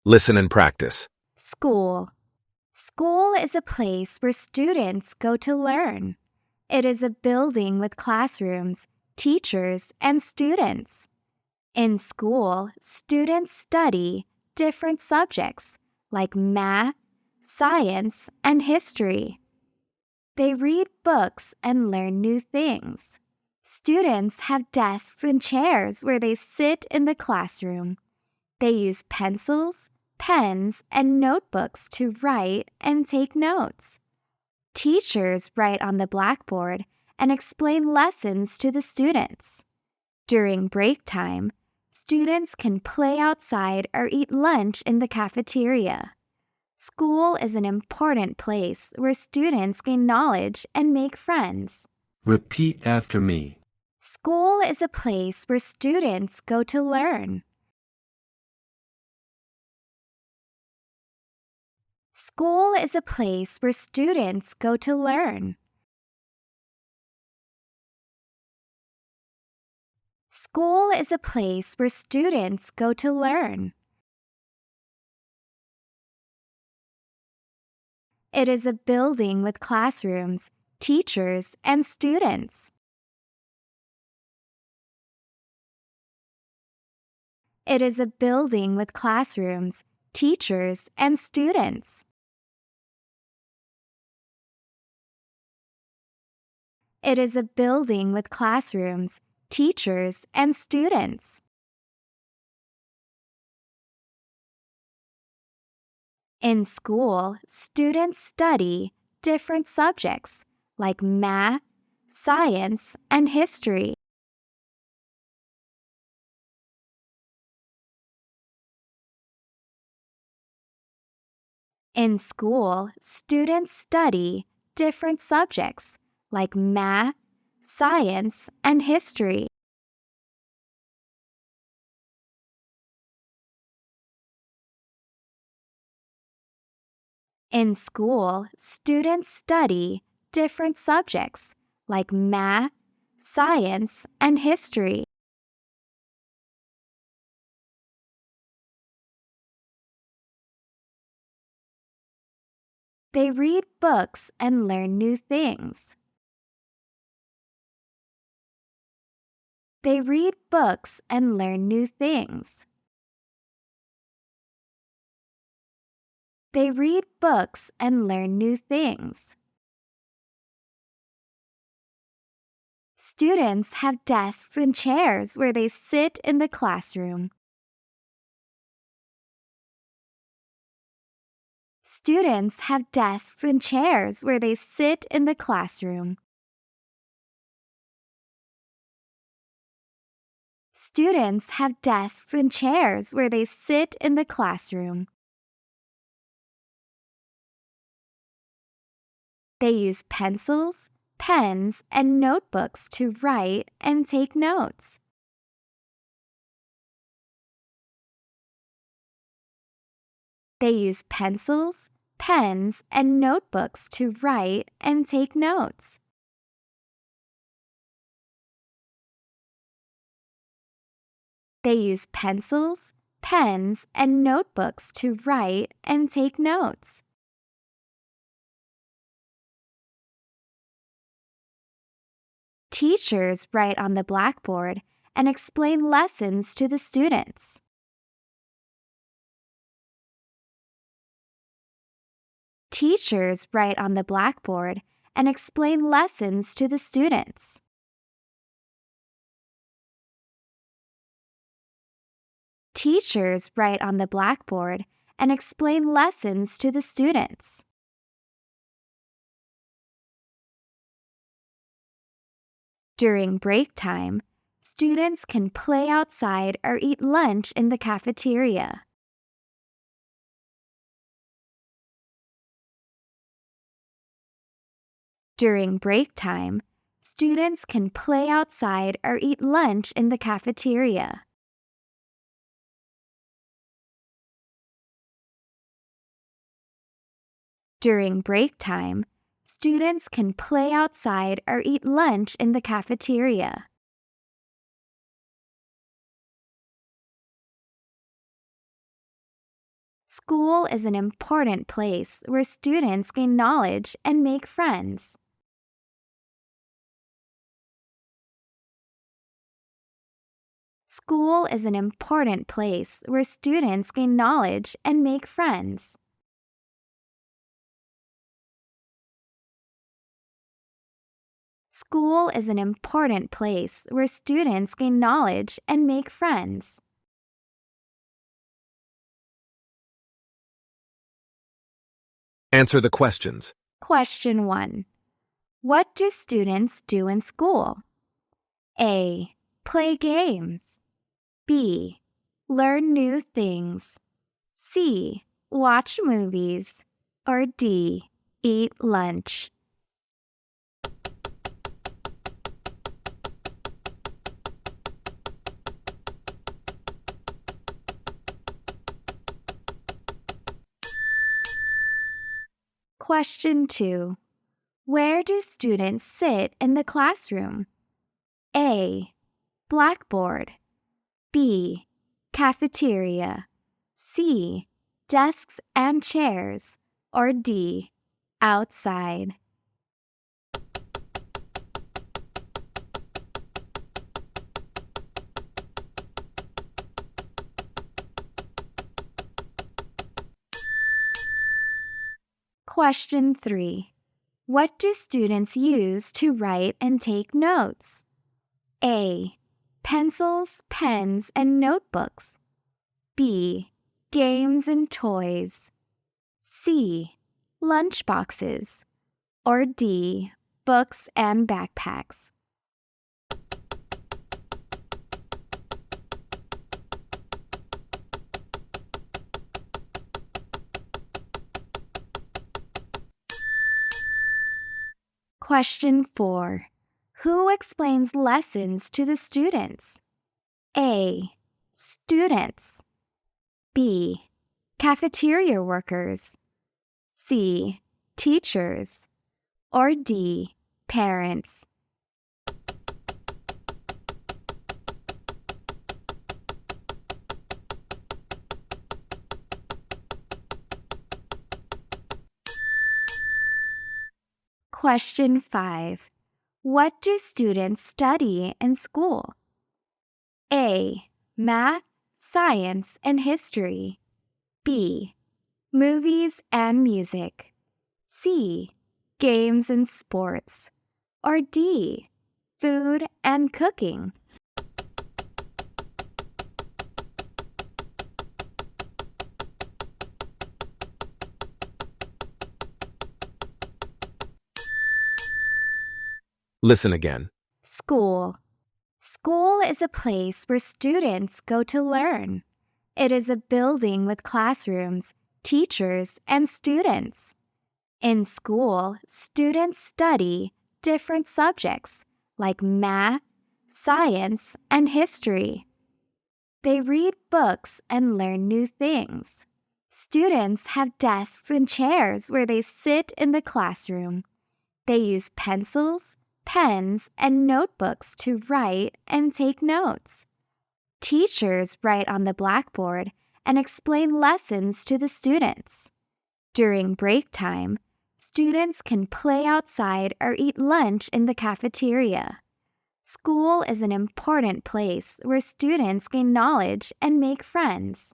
Listen and practice. School. School is a place where students go to learn. It is a building with classrooms, teachers, and students. In school, students study different subjects like math, science, and history. They read books and learn new things. Students have desks and chairs where they sit in the classroom. They use pencils, pens, and notebooks to write and take notes. Teachers write on the blackboard and explain lessons to the students. During break time, students can play outside or eat lunch in the cafeteria. School is an important place where students gain knowledge and make friends. Repeat after me. School is a place where students go to learn. School is a place where students go to learn. School is a place where students go to learn. It is a building with classrooms, teachers, and students. It is a building with classrooms, teachers, and students. It is a building with classrooms, teachers, and students. In school, students study different subjects like math, science, and history. In school, students study different subjects like math, science, and history. In school, students study different subjects like math, science, and history. They read books and learn new things. They read books and learn new things. They read books and learn new things. Students have desks and chairs where they sit in the classroom. Students have desks and chairs where they sit in the classroom. Students have desks and chairs where they sit in the classroom. They use pencils, pens, and notebooks to write and take notes. They use pencils, pens, and notebooks to write and take notes. They use pencils, pens, and notebooks to write and take notes. Teachers write on the blackboard and explain lessons to the students. Teachers write on the blackboard and explain lessons to the students. Teachers write on the blackboard and explain lessons to the students. During break time, students can play outside or eat lunch in the cafeteria. During break time, students can play outside or eat lunch in the cafeteria. During break time, students can play outside or eat lunch in the cafeteria. School is an important place where students gain knowledge and make friends. School is an important place where students gain knowledge and make friends. School is an important place where students gain knowledge and make friends. Answer the questions. Question 1. What do students do in school? A. Play games. B. Learn new things. C. Watch movies. Or D. Eat lunch. Question 2. Where do students sit in the classroom? A. Blackboard. B. Cafeteria. C. Desks and chairs. Or D. Outside. Question 3. What do students use to write and take notes? A. Pencils, pens, and notebooks. B. Games and toys. C. Lunchboxes. Or D. Books and backpacks. Question 4. Who explains lessons to the students? A. Students. B. Cafeteria workers. C. Teachers. Or D. Parents. Question 5. What do students study in school? A. Math, science, and history. B. Movies and music. C. Games and sports. Or D. Food and cooking. Listen again. School. School is a place where students go to learn. It is a building with classrooms, teachers, and students. In school, students study different subjects like math, science, and history. They read books and learn new things. Students have desks and chairs where they sit in the classroom. They use pencils, pens, and notebooks to write and take notes. Teachers write on the blackboard and explain lessons to the students. During break time, students can play outside or eat lunch in the cafeteria. School is an important place where students gain knowledge and make friends.